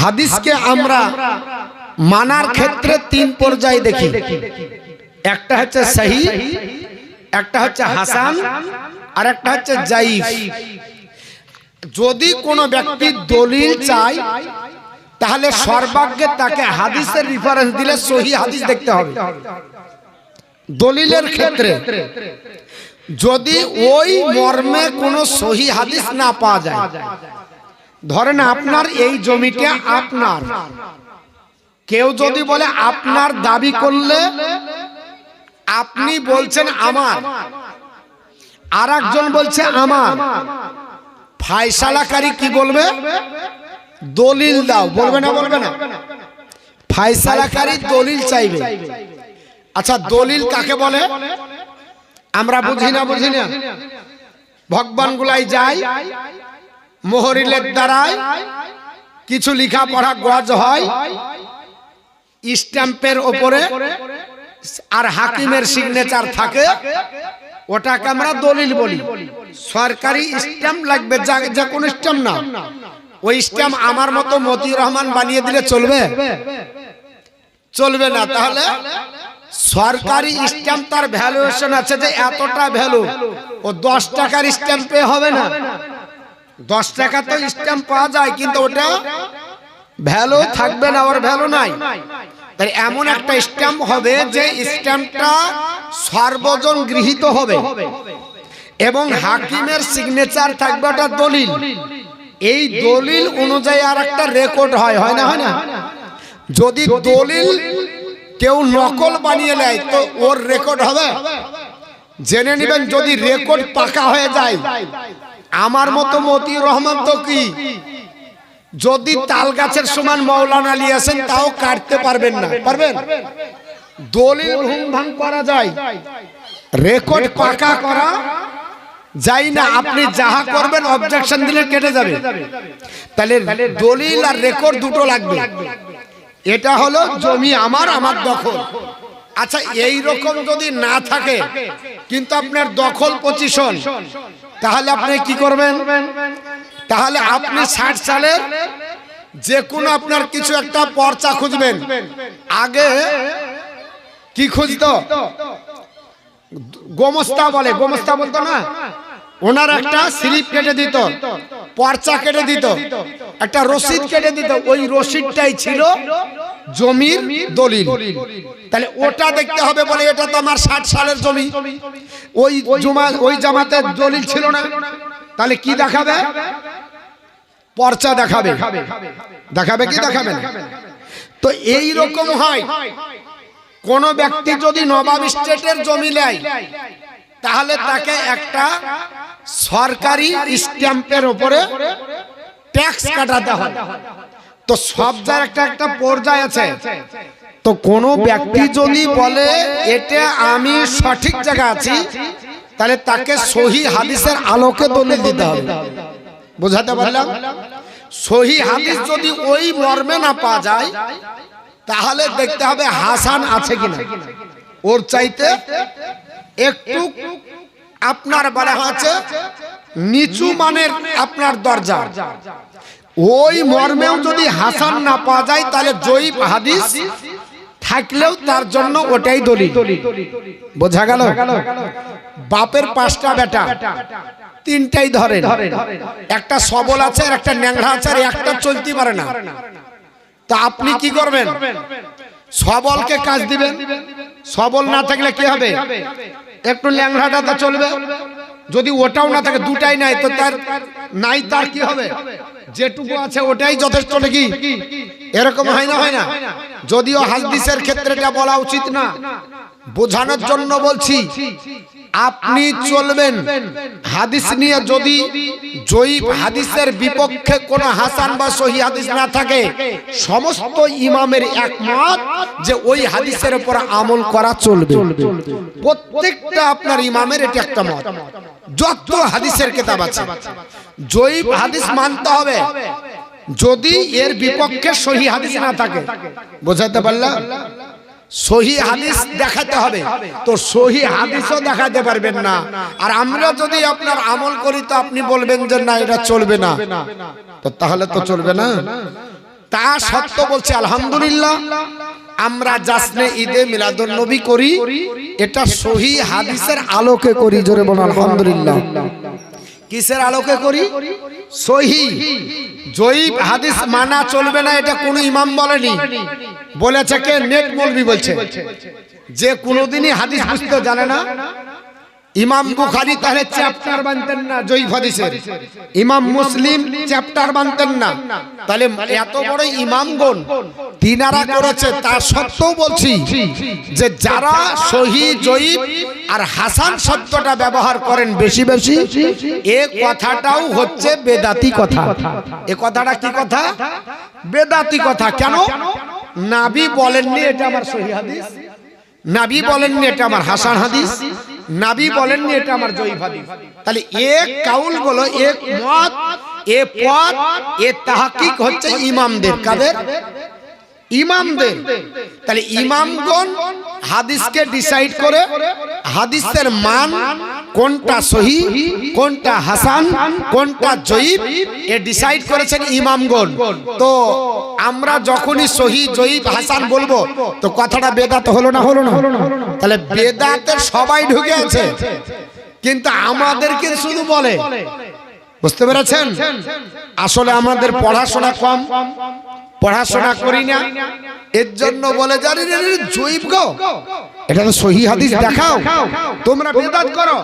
হাদিসকে আমরা মানার ক্ষেত্রে তিন পর্যায়ে দেখি। একটা হচ্ছে সহিহ, একটা হচ্ছে হাসান, আর একটা হচ্ছে জাইফ। যদি কোনো ব্যক্তি দলিল চায় তাহলে সর্বাগ্যে তাকে হাদিসের রেফারেন্স দিলে সহিহ হাদিস দেখতে হবে। দলিলের ক্ষেত্রে যদি ওই মর্মে কোনো সহিহ হাদিস না পাওয়া যায়, ধরেন আপনার এই জমিটা আপনার, কেউ যদি বলে আপনার দাবি করলে আপনি বলছেন আমার, আর একজন বলছে আমার, ফায়সালাকারী কি বলবে? দলিল দাও, বলবে না? বলবে না? ফায়সালাকারী দলিল চাইবে। আচ্ছা, দলিল কাকে বলে আমরা বুঝি না? বুঝি না? ভগবান গুলাই যায়, মোহরিলের দ্বারায় কিছু লেখা পড়া গজ হয়, স্ট্যাম্পের ওপরে আর হাকিমের সিগনেচার থাকে, ওটাকে আমরা দলিল বলি। সরকারি স্ট্যাম্প লাগবে, যা কোন স্ট্যাম্প না। ওই স্ট্যাম্প আমার মতো মতিউর রহমান বানিয়ে দিলে চলবে? চলবে না। তাহলে সরকারি স্ট্যাম্প তার ভ্যালুয়েশন আছে যে এতটা ভ্যালু, ও 10 টাকার স্ট্যাম্পে হবে না। 10 টাকা তো স্ট্যাম্প পাওয়া যায়, কিন্তু ওটা ভ্যালু থাকবে না, ওর ভ্যালু নাই। তাই এমন একটা স্ট্যাম্প হবে যে স্ট্যাম্পটা সর্বজন গৃহীত হবে এবং হাকিমের সিগনেচার থাকবে, ওটা দলিল। এই দলিল অনুযায়ী আর একটা রেকর্ড হয়, হয় না? হয় না? যদি দলিল কেউ নকল বানিয়ে নেয় তো ওর রেকর্ড হবে? জেনে নেবেন, যদি রেকর্ড পাকা হয়ে যায়, আমার মতো মতিউর রহমান তো কি, যদি তাল গাছের সমান মৌলানা আলী আছেন তাও কাটতে পারবেন না। পারবেন? দলিল ভুং করা যায়, রেকর্ড পাকা করা যায় না। আপনি যাহা করবেন অবজেকশন দিলে কেটে যাবে। তাহলে দলিল আর রেকর্ড দুটো লাগবে। এটা হলো জমি আমার, আমার দখল। আচ্ছা, এই রকম যদি না থাকে কিন্তু আপনার দখল পজিশন, তাহলে আপনি কি করবেন? তাহলে আপনি 60 সালের যে কোনো আপনার কিছু একটা পর্চা খুঁজবেন। আগে কি খুঁজতো? গোমস্তা বলে, গোমস্তা বলতো না? ওনার একটা স্লিপ কেটে দিত, পর্চা কেটে দিত, একটা রসিদ কেটে দিত। ওই রসিদটাই ছিল জমির দলিল। তাহলে ওটা দেখতে হবে, বলে এটা তো আমার 60 সালের জমি। ওই জামাতের দলিল ছিল না, তাহলে কি দেখাবে? পর্চা দেখাবে। দেখাবে কি দেখাবে না? তো এই রকম হয়, কোন ব্যক্তি যদি নবাব স্টেটের জমি নেয় তাহলে তাকে একটা সরকারি স্ট্যাম্পের উপরে ট্যাক্স কাটাতে হয়। তো সব জায়গায় একটা একটা পর্যায় আছে। তো কোন ব্যক্তি যদি বলে এটা আমি সঠিক জায়গা আছি, তাহলে তাকে সহিহ হাদিসের আলোকে দলিল দিতে হবে। বুঝাতে পারলাম? সহিহ হাদিস যদি ওই মর্মে না পাওয়া যায় তাহলে দেখতে হবে হাসান আছে কিনা। ওর চাইতে একটু আপনার বলা হচ্ছে নিচু মানের আপনার দরজা, ওই মর্মেও যদি হাসান না পাওয়া যায় তাহলে জয়ীফ হাদিস থাকলেও তার জন্য ওটাই দলিল। বোঝা গেল? বাপের 5টা বেটা, 3টাই ধরেন, একটা সবল আছে আর একটা ন্যাংরা আছে, আর একটা চলতে পারে না। তা আপনি কি করবেন? সবলকে কাজ দিবেন। সবল না থাকলে কি হবে? একটু ল্যাংড়াটা তো চলবে। যদি ওটাও না থাকে, দুটাই নাই, তো তার নাই, তার কি হবে? যেটুকু আছে ওটাই যথেষ্ট নাকি? এরকম হয় না? হয় না? যদিও হাদিসের ক্ষেত্রে এটা বলা উচিত না, বোঝানোর জন্য বলছি। আপনি চলবেন হাদিস নিয়ে, যদি জয়ীফ হাদিসের বিপক্ষে কোনো হাসান বা সহিহ হাদিস না থাকে, সমস্ত ইমামের একমত যে ওই হাদিসের উপর আমল করা চলবে। প্রত্যেকটা আপনার ইমামের এটা একটা মত। যত হাদিসের কিতাব আছে জয়ীফ হাদিস মানতে হবে যদি এর বিপক্ষে সহিহ হাদিস না থাকে। বোঝাতে পারলাম? সহিহ হাদিস দেখাতে হবে, তো সহিহ হাদিসও দেখাতে পারবেন না। আর আমরা যদি আপনার আমল করি তো আপনি বলবেন যে না এটা চলবে না, তো তাহলে তো চলবে না। তা সত্ত্বেও বলছে আলহামদুলিল্লাহ আমরা জাসনে ঈদে মিলাদুন নবী করি, এটা সহিহ হাদিসের আলোকে করি। জোরে বলুন আলহামদুলিল্লাহ। কিসের আলোকে করি? সহিহ জয়ীফ হাদিস মানা চলবে না, এটা কোন ইমাম বলেনি। বলেছে কে? নেট মৌলবি বলছে, যে কোনোদিনই হাদিস বুঝতে জানে না। ইমাম বুখারী তাহলে চ্যাপ্টার বানতেন না জয়ীফ হাদিসের, ইমাম মুসলিম চ্যাপ্টার বানতেন না, তাহলে এত বড় ইমামগণ তিনারা করেছে। তা সত্ত্বেও বলছি যে যারা সহিহ জয়ীফ আর হাসান শব্দটা ব্যবহার করেন বেশি বেশি, এ কথাটাও হচ্ছে বেদাতি কথা। এ কথাটা কি কথা? বেদাতি কথা। কেন? নবী বলেননি এটা আমার সহিহ হাদিস, নবী বলেননি এটা আমার হাসান হাদিস, নবী বলেননি এটা আমার জয়ীফ হাদিস। তাহলে এক কাউল বলো, এক মত, এ পথ, এ তাহকিক হচ্ছে ইমামদের। কাদের? ইমামদের। তাহলে ইমামগণ হাদিসকে ডিসাইড করে হাদিসের মান কোনটা সহিহ, কোনটা হাসান, কোনটা জয়ীফ, এ ডিসাইড করেছেন ইমামগণ। তো আমরা যখনই সহিহ জয়ীফ হাসান বলবো তো কথাটা বেদাত হলো না? হলো না? তাহলে বেদাতের সবাই ঢুকে আছে, কিন্তু আমাদেরকে শুধু বলে। বুঝতে পেরেছেন? আসলে আমাদের পড়াশোনা কম, পড়াশোনা করি না, এর জন্য বলে জানি জয়ীফ গো, এটা তো সহিহ হাদিস দেখাও, তোমরা বেদাত করো।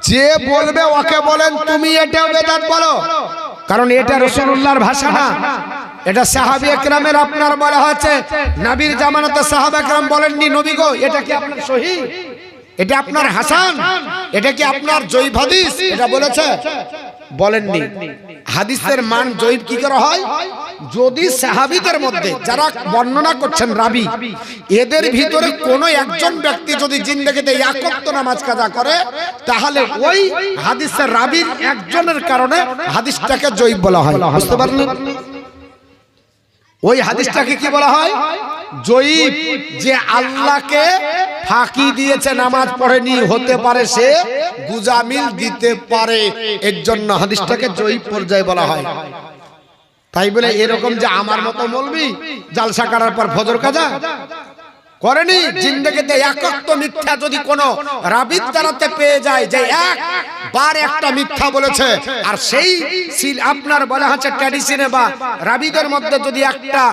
যে বলবে ওকে বলেন তুমি এটাও বেদাত বলো, কারণ এটা রাসূলুল্লাহর ভাষা না, এটা সাহাবী একরামের। আপনার বলা হয়েছে নবীর জামানাতে সাহাবা একরাম বলেননি নবী গো এটা কি আপনার সহিহ, এটা আপনার হাসান, এটা কি আপনার জয়ীফ হাদিস, এটা বলেছে? বলেননি। হাদিসের মান জয়ীফ কি করে হয়? যদি সাহাবীদের মধ্যে যারা বর্ণনা করছেন রাবী, এদের ভিতরে কোনো একজন ব্যক্তি যদি জিন্দেগিতে এক ওয়াক্ত নামাজ কাজা করে, তাহলে ওই হাদিসের রাবীর একজনের কারণে হাদিসটাকে জয়ীফ বলা হয়। বুঝতে পারলেন? ওই হাদিসটাকে কি বলা হয়? জয়ীফ। যে আল্লাহকে ফাঁকি দিয়েছে, নামাজ পড়েনি, হতে পারে সে গুজামিল দিতে পারে, এর জন্য হাদিসটাকে জয়ীফ পর্যায়ে বলা হয়। তাই বলে এরকম যে আমার মতো মৌলবি জালসা করার পর ফজর কাজা করেনি, জিন্দেগিতে এক ওয়াক্ত মিথ্যা যদি কোনো রাবীর দ্বারাতে পেয়ে যায় যে একবার একটা মিথ্যা বলেছে, আর সেই আপনার বলা হচ্ছে ট্র্যাডিশনে বা রাবীদের মধ্যে যদি একটা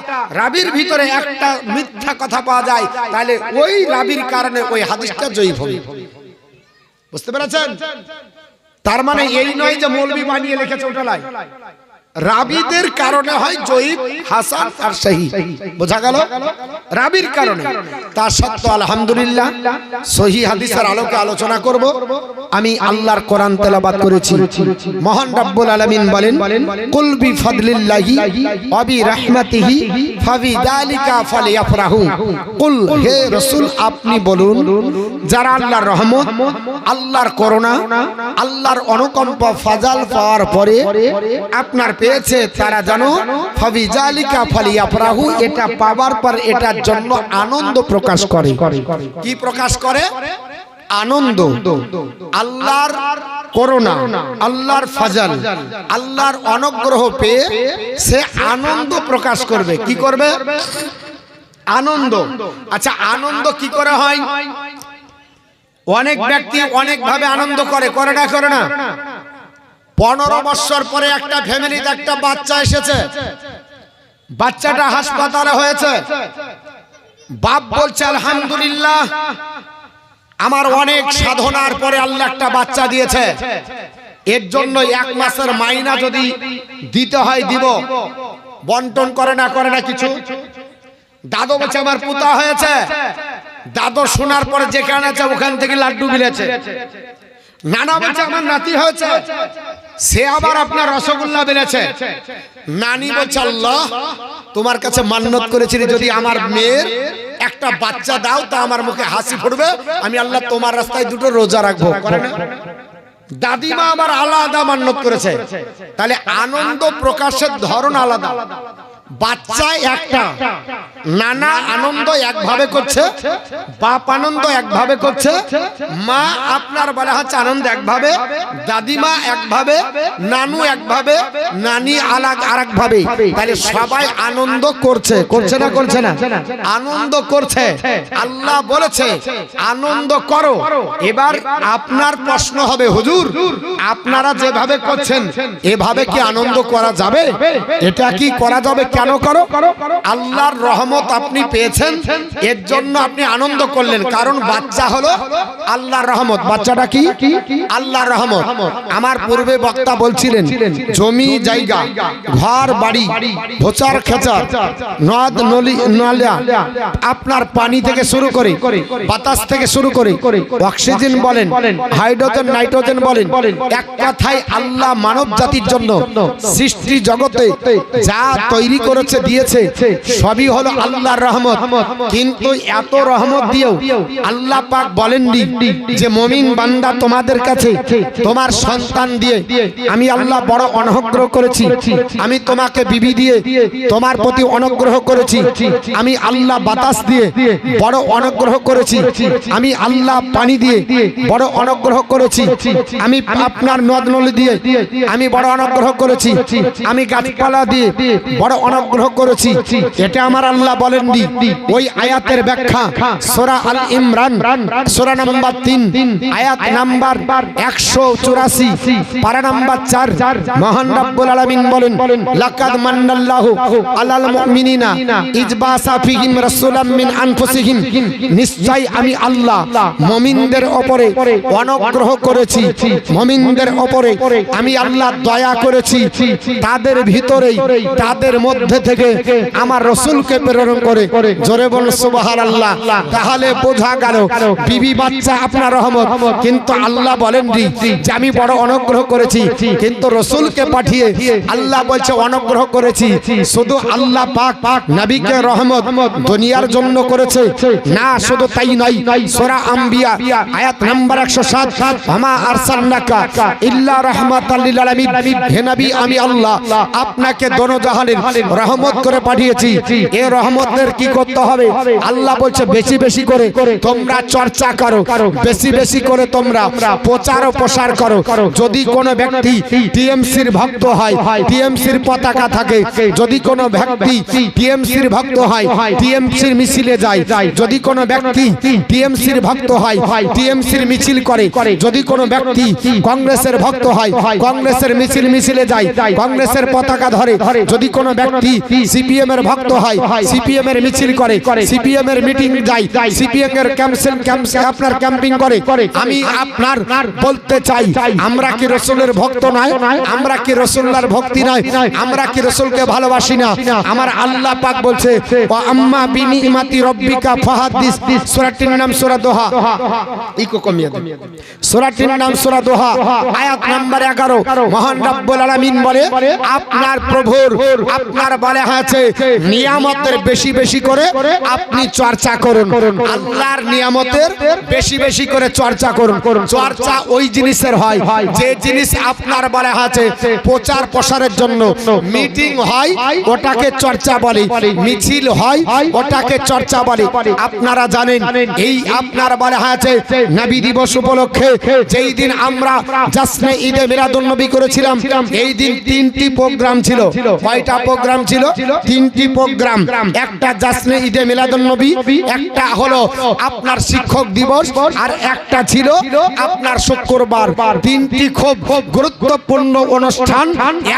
রাবীর ভিতরে একটা মিথ্যা কথা পাওয়া যায়, তাহলে ওই রাবীর কারণে ওই হাদিসটা জয়ীফ হবে। বুঝতে পেরেছেন? তার মানে এই নয় যে মৌলবি বানিয়ে লিখেছে ওটা লাই, রাবীদের কারণে হয় জয়ীফ, হাসান আর সহিহ। বোঝা গেল? রাবীর কারণে। তা সত্ত্বেও আলহামদুলিল্লাহ সহিহ হাদিসের আলোকে আলোচনা করব। আমি আল্লাহর কোরআন তেলাওয়াত করেছি। মহান রব্বুল আলামিন বলেন, কুল বিফাদলিল্লাহি ওয়া বিরাহমাতিহি ফাবিযালিকা ফালইফরাহু। কুল, হে রাসূল আপনি বলুন, যারা আল্লাহর রহমত, আল্লাহর করুণা, আল্লাহর অনুকম্পা ফাজাল পাওয়ার পরে আপনার পেয়েছে, তারা জানো ফাবিযালিকা ফালইফরাহু, এটা পাওয়ার পর এটার জন্য আনন্দ প্রকাশ করে। কি প্রকাশ করে? আনন্দ। আল্লাহর করুণা, আল্লাহর ফাজাল, আল্লাহর অনুগ্রহ পেয়ে সে আনন্দ প্রকাশ করবে। কি করবে? আনন্দ। আচ্ছা, আনন্দ কি করে হয়? অনেক ব্যক্তি অনেক ভাবে আনন্দ করে, করে না? করে না? 15 বছর পরে একটা ফ্যামিলিতে একটা বাচ্চা এসেছে, বাচ্চাটা হাসপাতালে হয়েছে, বাপ বলছে আলহামদুলিল্লাহ আমার অনেক সাধনার পরে আল্লাহ একটা বাচ্চা দিয়েছে, এর জন্য 1 মাসের মাইনা যদি দিতে হয় দিব। বন্টন করে না? করে না কিছু? দাদু বলছে আমার পুতা হয়েছে, দাদু শোনার পরে যেখানে আছে ওখান থেকে লাড্ডু বিলেছে। নানা বলছে আমার নাতি হয়েছে, সে আবার আপনার রসগোল্লা বেড়েছে। নানি বলছে আল্লাহ তোমার কাছে মান্নত করেছি, যদি আমার মেয়ের একটা বাচ্চা দাও তা আমার মুখে হাসি ফুটবে, আমি আল্লাহ তোমার রাস্তায় 2টো রোজা রাখবো। করে না? দাদিমা আমার আলাদা মান্নত করেছে। তাহলে আনন্দ প্রকাশের ধরন আলাদা। বাচ্চা একটা, নানা আনন্দ একভাবে করছে, বাপ আনন্দ একভাবে করছে, মা আপনার বলা হচ্ছে আনন্দ একভাবে, দাদিমা একভাবে, নানু একভাবে, নানি আরেক ভাবে। তাহলে সবাই আনন্দ করছে, করছে না করছে না? আনন্দ করছে। আল্লাহ বলেছে আনন্দ করো। এবার আপনার প্রশ্ন হবে, হুজুর আপনারা যেভাবে করছেন এভাবে কি আনন্দ করা যাবে? এটা কি করা যাবে? কেন করো? আল্লাহর রহমত আপনি পেয়েছেন, এর জন্য আপনি আনন্দ করলেন। কারণ বাচ্চা হলো আল্লাহর রহমত। বাচ্চাটা কি? আল্লাহর রহমত। আমার পূর্বে বক্তা বলছিলেন জমি জায়গা, ঘর বাড়ি, ভোচার খেচার, নদ নলি নালা, আপনার পানি থেকে শুরু করে বাতাস থেকে শুরু করে অক্সিজেন বলেন, হাইড্রোজেন, নাইট্রোজেন বলেন, এক কথায় আল্লাহ মানব জাতির জন্য সৃষ্টি জগতে যা তৈরি করেছে দিয়েছে সবই হলো আল্লাহর রহমত। কিন্তু এত রহমত দিয়েও আল্লাহ পাক বলেননি যে মুমিন বান্দা তোমাদের কাছে তোমার সন্তান দিয়ে আমি আল্লাহ বড় অনুগ্রহ করেছি, আমি তোমাকে বিবি দিয়ে তোমার প্রতি অনুগ্রহ করেছি, আমি আল্লাহ বাতাস দিয়ে বড় অনুগ্রহ করেছি, আমি আল্লাহ পানি দিয়ে বড় অনুগ্রহ করেছি, আমি আপনার নদ নদী দিয়ে আমি বড় অনুগ্রহ করেছি, আমি গাছপালা দিয়ে বড় অনুগ্রহ করেছি। এটা আমার আল্লাহ বলেননি। ওই আয়াতের ব্যাখ্যা সূরা আল ইমরান সূরা নাম্বার 3 আয়াত নাম্বার 184 পারা নাম্বার 4 মহান রব্বুল আলামিন বলেন লাকাদ মান্নাল্লাহু আলাল মুমিনিনা ইজবাসা ফিহিম রাসূলাম মিন আনফুসিহিম, নিশ্চয় আমি আল্লাহ মুমিনদের উপরে অনুগ্রহ করেছি, মুমিনদের উপরে আমি আল্লাহ দয়া করেছি, তাদের ভিতরেই তাদের মধ্যে থেকে আমার রাসূলকে প্রেরণ করে। জোরে বল সুবহানাল্লাহ। তাহলে বোঝা গেল বিবি বাচ্চা আপনার রহমত, কিন্তু আল্লাহ বলেন যে আমি বড় অনুগ্রহ করেছি, কিন্তু রাসূলকে পাঠিয়ে আল্লাহ বলছে অনুগ্রহ করেছি। শুধু আল্লাহ পাক নবীকে রহমত দুনিয়ার জন্য করেছে না, শুধু তাই নয়, সূরা আম্বিয়া আয়াত নাম্বার 107 ওমা আরসালনাকা ইল্লা রাহমাতাল লিল আলামিন, হে নবী আমি আল্লাহ আপনাকে দোনো জাহানের রহমত করে পাঠিয়েছি। এই রহমতের কি করতে হবে? আল্লাহ বলছে বেশি বেশি করে তোমরা চর্চা করো, বেশি বেশি করে তোমরা প্রচার ও প্রসার করো। যদি কোনো ব্যক্তি টিএমসির ভক্ত হয়, টিএমসির পতাকা থাকে, যদি কোনো ব্যক্তি টিএমসির ভক্ত হয় টিএমসির মিছিলে যায়, যদি কোনো ব্যক্তি টিএমসির ভক্ত হয় টিএমসির মিছিল করে, যদি কোনো ব্যক্তি কংগ্রেসের ভক্ত হয় কংগ্রেসের মিছিলে যায়, কংগ্রেসের পতাকা ধরে, যদি কোনো ব্যক্তি সিপিএম এর ভক্ত হয় সিপিএম এর মিছিল করে, সিপিএম এর মিটিং যায়, সিপিএম এর আপনার ক্যাম্পিং করে। আমি আপনার বলতে চাই আমরা কি রাসূলের ভক্ত নয়? আমরা কি রাসূলুল্লাহর ভক্তি নয়? আমরা কি রাসূলকে ভালোবাসি না? আমার আল্লাহ পাক বলছে ওয়া আম্মা বিনিমাতি রাব্বিকা ফাহাদিস, সূরাটির নাম সূরা দোহা, ইকো কমিয়ে দেন, সূরাটির নাম সূরা দোহা আয়াত নাম্বার 11। মহান রব্বুল আলামিন বলে আপনার প্রভুর আপনার বলে আছে নিয়ামতের বেশি বেশি করে আপনি চর্চা করুন, আল্লাহর নিয়ামতের বেশি বেশি করে চর্চা করুন। চর্চা ওই জিনিসের হয় যে জিনিস আপনার বলে আছে প্রচার প্রসারের জন্য মিটিং হয় ওটাকে চর্চা বলে, মিছিল হয় ওটাকে চর্চা বলে। আপনারা জানেন এই আপনার বলে আছে নবী দিবস উপলক্ষে যেই দিন আমরা জাসনে ঈদে মিলাদুন নবী করেছিলাম, এই দিন 3টি প্রোগ্রাম ছিল। কয়টা প্রোগ্রাম ছিল? 3টি প্রোগ্রাম। একটা জাসনে ঈদে মিলাদুন নবী, একটা হলো আপনার শিক্ষক দিবস, আর একটা ছিল আপনার শুক্রবার। 3টি খুব গুরুত্বপূর্ণ অনুষ্ঠান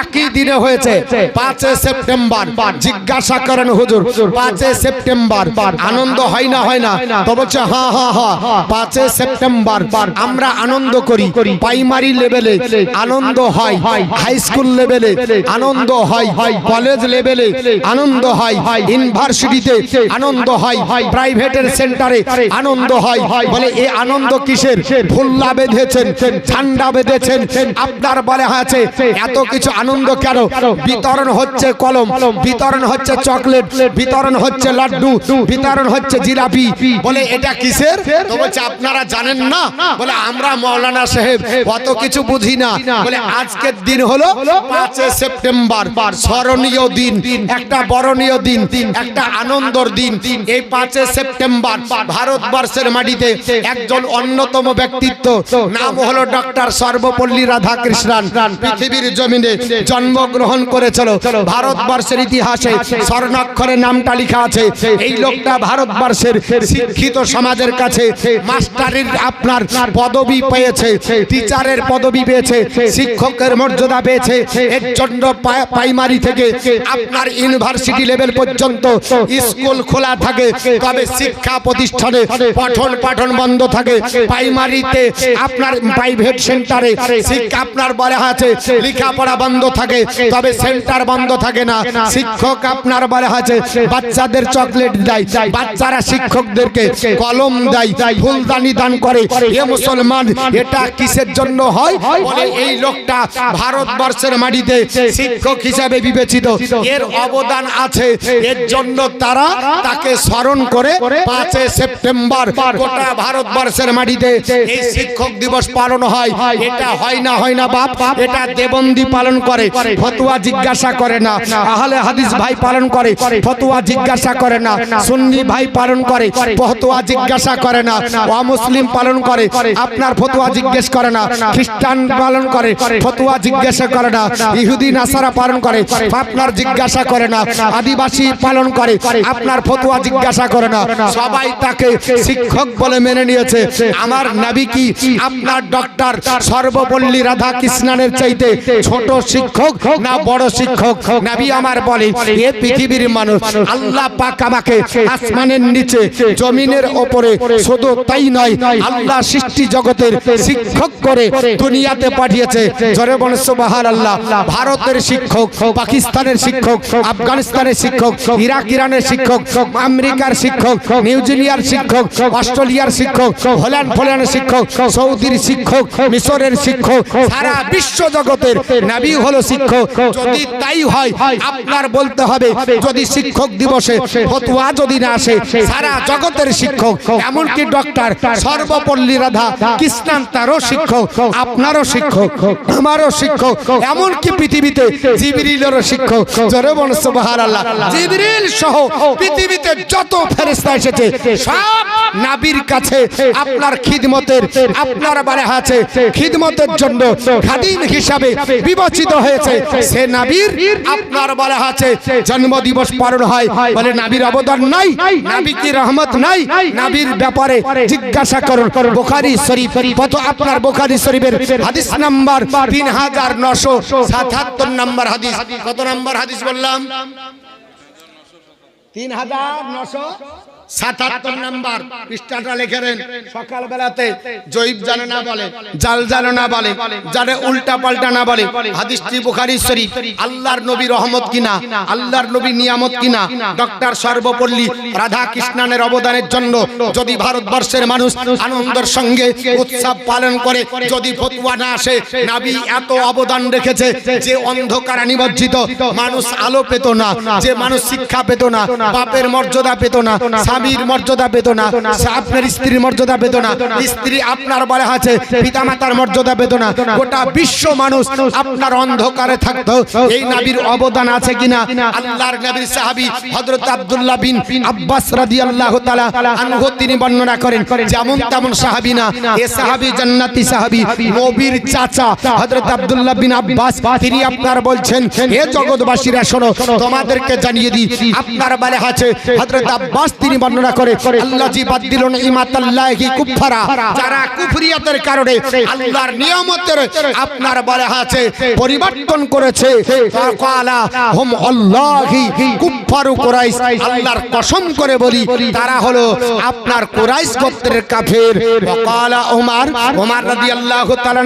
একই দিনে হয়েছে। 5 সেপ্টেম্বর জিজ্ঞাসা করেন হুজুর 5 সেপ্টেম্বর আনন্দ হয় না হয় না? তো বলছে হ্যাঁ হ্যাঁ হ্যাঁ, 5 সেপ্টেম্বর আমরা আনন্দ করি। প্রাইমারি লেভেলে আনন্দ হয়, হাই স্কুল লেভেলে আনন্দ হয়, কলেজ লেভেলে আনন্দ হয়, ইউনিভার্সিটিতে আনন্দ হয়, প্রাইভেটের সেন্টারে আনন্দ হয়। বলে এই আনন্দ কিসের? ফুল্লা বেঁধেছেন, ঝান্ডা বেঁধেছেন, আপনার বলে আছে এত কিছু আনন্দ কেন? বিতরণ হচ্ছে কলম, বিতরণ হচ্ছে চকলেট, বিতরণ হচ্ছে লাড্ডু, বিতরণ হচ্ছে জিলাপি। বলে এটা কিসের? তো বলছে আপনারা জানেন না? বলে আমরা মাওলানা সাহেব অত কিছু বুঝি না। বলে আজকের দিন হলো 5 সেপ্টেম্বর, স্মরণীয় দিন। দিন, একটা বরণীয় দিন, একটা আনন্দর দিন। এই 5 সেপ্টেম্বর ভারতবর্ষের মাটিতে একজন অন্যতম ব্যক্তিত্ব, নাম হলো ডক্টর সর্বপল্লী রাধাকৃষ্ণন, পৃথিবীর জমিনে জন্মগ্রহণ করেছিল। ভারতবর্ষের ইতিহাসে স্বর্ণাক্ষরে নামটা লেখা আছে। এই লোকটা ভারতবর্ষের শিক্ষিত সমাজের কাছে মাস্টারের আপনার পদবি পেয়েছে, টিচারের পদবি পেয়েছে, শিক্ষকের মর্যাদা পেয়েছে। এর জন্য প্রাইমারি থেকে আপনার ইউনিভার্সিটি লেভেল পর্যন্ত স্কুল খোলা থাকে, তবে শিক্ষা প্রতিষ্ঠানে পঠন পাঠন বন্ধ থাকে। প্রাইমারিতে আপনার প্রাইভেট সেন্টারে শিক্ষা আপনার বলা আছে লেখাপড়া বন্ধ থাকে, তবে সেন্টার বন্ধ থাকে না। শিক্ষক আপনার বলা আছে বাচ্চাদের চকলেট দেয়, বাচ্চারা শিক্ষকদেরকে কলম দেয়, ফুলদানি দান করে। এ মুসলমান, এটা কিসের জন্য হয়? বলে এই লোকটা ভারতবর্ষের মাটিতে শিক্ষক হিসাবে বিবেচিত, এর অবদান আছে। এর জন্য তারা তাকে স্মরণ করে 5 সেপ্টেম্বর গোটা ভারতবর্ষের মাটিতে এই শিক্ষক দিবস পালন হয়। এটা হয় না বাপ, এটা দেবন্দি পালন করে, ফতোয়া জিজ্ঞাসা করে না। আহলে হাদিস ভাই পালন করে, ফতোয়া জিজ্ঞাসা করে না। সুন্নি ভাই পালন করে, ফতোয়া জিজ্ঞাসা করে না। অমুসলিম পালন করে, আপনার ফতোয়া জিজ্ঞেস করে না। খ্রিস্টান পালন করে, ফতোয়া জিজ্ঞাসা করে না। ইহুদি নাসারা পালন করে, আপনার জিজ্ঞাসা করে না। আদিবাসী পালন করে, আপনার ফতোয়া জিজ্ঞাসা করে না। সবাই তাকে শিক্ষক বলে মেনে নিয়েছে। আমার নবী কি আপনার ডক্টর সর্বপল্লী রাধাকৃষ্ণনের চাইতে ছোট শিক্ষক না বড় শিক্ষক? নবী আমার বলে, এ পৃথিবীর মানুষ, আল্লাহ পাক আমাকে আসমানের নিচে জমিনের উপরে শুধু তাই নয়, আল্লাহ সৃষ্টি জগতের শিক্ষক করে দুনিয়াতে পাঠিয়েছে। জোরে বলেন সুবহানাল্লাহ। ভারতের শিক্ষক, পাকিস্তানের শিক্ষক, আফগানিস্তানের শিক্ষক, ইরাক ইরানের শিক্ষক, আমেরিকার শিক্ষক, নিউজিল্যান্ডের শিক্ষক, অস্ট্রেলিয়ার শিক্ষক, হল্যান্ডের শিক্ষক, সৌদির শিক্ষক, মিশরের শিক্ষক, সারা বিশ্ব জগতের নবী হলো শিক্ষক। যদি তাই হয়, আপনার বলতে হবে, যদি শিক্ষক দিবসে ফতোয়া যদি না আসে, সারা জগতের শিক্ষক, এমনকি ডক্টর সর্বপল্লী রাধা কৃষ্ণন তারও শিক্ষক, আপনারও শিক্ষক, আমারও শিক্ষক, এমনকি পৃথিবীতে জিবরিলেরও শিক্ষক। জোরে বলেন সুবহানাল্লাহ। জিবরিল সহ পৃথিবীতে যত ফেরেশতা এসেছে সব নবীর কাছে আপনার খিদমতের, আপনার বলা আছে খিদমতের জন্য খাদিম হিসাবে বিবেচিত হয়েছে। সে নবীর আপনার বলা আছে জন্মদিবস পালন হয়। বলে নবীর অবদান নাই, নবী কি রহমত নাই? নবীর ব্যাপারে জিজ্ঞাসা করুন। বুখারী শরীফ, কত আপনার বুখারী শরীফের হাদিস নাম্বার 3977 নম্বর হাদিস। কত নম্বর হাদিস বললাম? 3977 নম্বর পৃষ্ঠাটা লিখে নেন। সকালবেলাতে জয়ীব জানে না বলে, জাল জানে না বলে, জানে উল্টা পাল্টা না বলে। হাদিসটি বুখারী শরীফ। আল্লাহর নবী রহমত কিনা, আল্লাহর নবী নিয়ামত কিনা, ডক্টর সর্বপল্লী রাধাকৃষ্ণনের অবদানের জন্য যদি ভারতবর্ষের মানুষ আনন্দের সঙ্গে উৎসব পালন করে, যদি ফতোয়া না আসে, নবী এত অবদান রেখেছে যে অন্ধকারে নিমজ্জিত মানুষ আলো পেত না, যে মানুষ শিক্ষা পেত না, বাপের মর্যাদা পেত না, স্বামীর মর্যাদা পেত না, আপনার স্ত্রীর মর্যাদা পেত না, স্ত্রী আপনার বলা আছে পিতামাতার মর্যাদা পেত না, গোটা বিশ্ব মানুষ আপনার অন্ধকারে থাকতো। এই নবীর অবদান আছে কিনা? আল্লাহর নবীর সাহাবী হযরত আব্দুল্লাহ বিন আব্বাস রাদিয়াল্লাহু তাআলা আনহু তিনি বর্ণনা করেন, যেমন তেমন সাহাবী না, এ সাহাবী জান্নাতি সাহাবী, নবীর চাচা হযরত আব্দুল্লাহ বিন আব্বাস তিনি আপনার বলছেন, হে জগৎবাসীরা শোনো, তোমাদেরকে জানিয়ে দিই, আপনার বলা আছে হযরত আব্বাস তিনি বর্ণনা করে, আল্লাহ জি বাদদিলুন ইমাতাল্লাহি কুফারা, যারা কুফরিয়াতের কারণে আল্লাহর নিয়ামতের আপনার বলা আছে পরিবর্তন করেছে, ফাকালা হুম আল্লাহি কুফারু কুরাইশ, আল্লাহর কসম করে বলি তারা হলো আপনার কুরাইশ গোত্রের কাফের। ফাকালা ওমর রাদিয়াল্লাহু তাআলা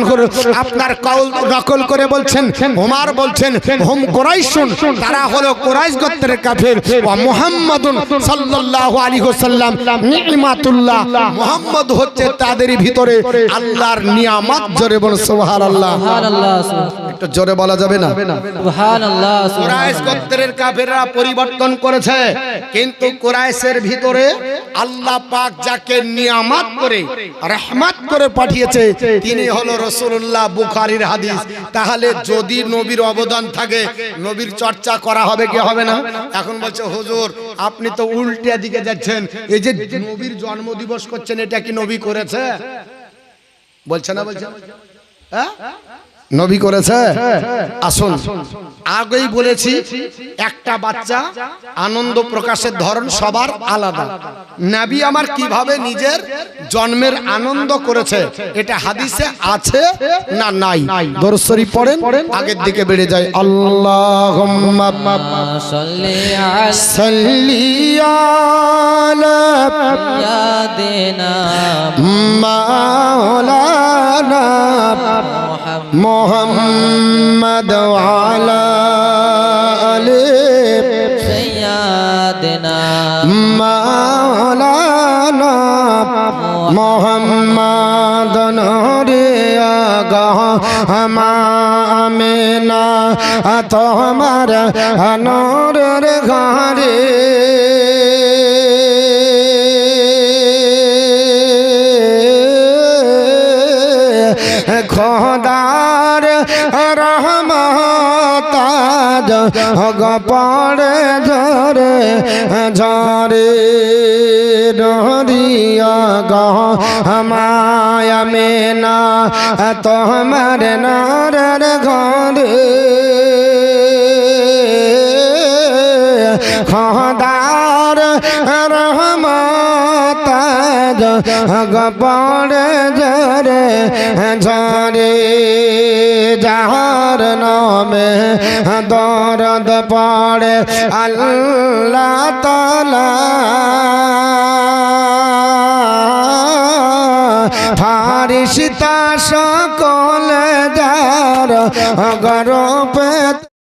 আপনার কওল নকল করে বলছেন, ওমর বলছেন হুম কুরাইশুন, তারা হলো কুরাইশ গোত্রের কাফের। ওয়া মুহাম্মাদুন সাল্লাল্লাহু আলাইহি ওয়াসাল্লাম নি'মাতুল্লাহ, মুহাম্মদ হচ্ছে তাদের ভিতরে আল্লাহর নিয়ামত। জোরে বলুন সুবহানাল্লাহ। একটু জোরে বলা যাবে না? সুবহানাল্লাহ। কুরাইশ গোত্রের কাফেররা পরিবর্তন করেছে, কিন্তু কুরাইশের ভিতরে আল্লাহ পাক যাকে নিয়ামত করে রহমত করে পাঠিয়েছে তিনি হলো রাসূলুল্লাহ। বুখারীর হাদিস। তাহলে যদি নবীর অবদান থাকে নবীর চর্চা করা হবে কি হবে না? এখন বলছে হুজুর আপনি তো উল্টা দিকে যাচ্ছেন, এই যে নবীর জন্মদিবস করছেন এটা কি নবী করেছে? বলছে না? বলছে হ্যাঁ নবী করেছে। আসুন, আগেই বলেছি একটা বাচ্চা আনন্দ প্রকাশের ধরন সবার আলাদা। নবী আমার কিভাবে নিজের জন্মের আনন্দ করেছে এটা হাদিসে আছে না নাই? দরুদ শরীফ পড়েন, আগের দিকে বেড়ে যায়। আল্লাহুম্মা সাল্লি আলা সাইয়্যিদিনা মাওলানা মুহাম্মদ ওয়ালা আলি সাইয়্যিদিনা মাওলানা মুহাম্মদ নূরিয়া গাহ আমিনা তোমার নূরের ঘরে খোদার রহমত গপড়ে ঝরে ঝরে ডরিয়া গহ মায়া মেনা তোমার নরের ঘরে খোদার রহমত গপড়ে ঝরে ঝরে যাহার নামে দরদ পড়ে আল্লাহ তাআলা ফারিস্তা সকল যার গরপে